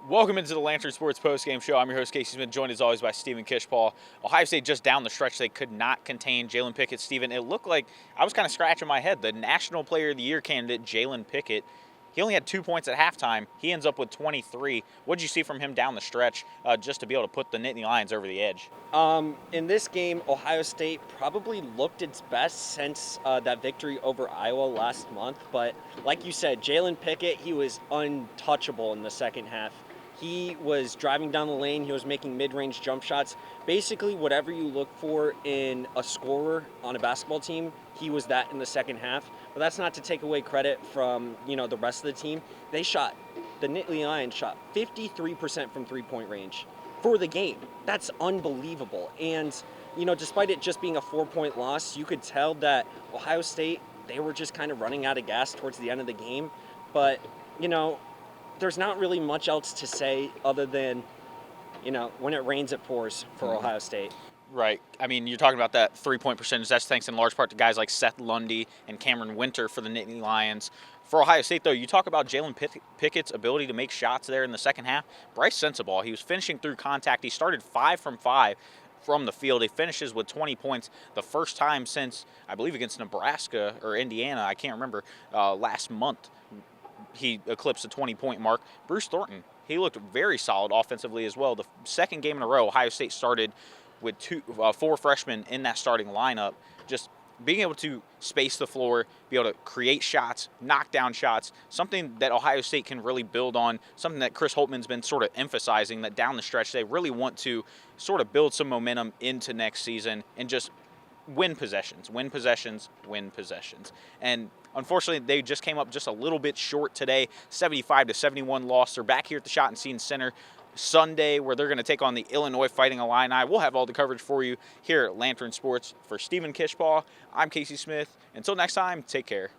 Welcome into the Lantern Sports postgame show. I'm your host, Casey Smith, joined as always by Stephen Kishpaugh. Ohio State just down the stretch. They could not contain Jalen Pickett. Stephen, it looked like I was kind of scratching my head. The National Player of the Year candidate, Jalen Pickett, he only had 2 points at halftime. He ends up with 23. What did you see from him down the stretch just to be able to put the Nittany Lions over the edge? In this game, Ohio State probably looked its best since that victory over Iowa last month. But like you said, Jalen Pickett, he was untouchable in the second half. He was driving down the lane. He was making mid-range jump shots. Basically, whatever you look for in a scorer on a basketball team, he was that in the second half. But that's not to take away credit from, the rest of the team. The Nittany Lions shot 53% from three-point range for the game. That's unbelievable. And, despite it just being a 4-point loss, you could tell that Ohio State, they were just kind of running out of gas towards the end of the game. But, there's not really much else to say other than, when it rains, it pours for Ohio State. Right. I mean, you're talking about that three-point percentage. That's thanks in large part to guys like Seth Lundy and Cameron Winter for the Nittany Lions. For Ohio State, though, you talk about Jalen Pickett's ability to make shots there in the second half. Brice Sensabaugh, he was finishing through contact. He started 5 from 5 from the field. He finishes with 20 points the first time since, I believe, against Nebraska or Indiana. I can't remember, last month. He eclipsed the 20-point mark. Bruce Thornton, he looked very solid offensively as well. The second game in a row, Ohio State started with 4 freshmen in that starting lineup. Just being able to space the floor, be able to create shots, knock down shots, something that Ohio State can really build on, something that Chris Holtman's been sort of emphasizing, that down the stretch they really want to sort of build some momentum into next season and just win possessions. And unfortunately, they just came up just a little bit short today, 75-71 loss. They're back here at the Schottenstein Scene Center Sunday, where they're going to take on the Illinois Fighting Illini. We'll have all the coverage for you here at Lantern Sports. For Stephen Kishpaugh, I'm Casey Smith. Until next time, take care.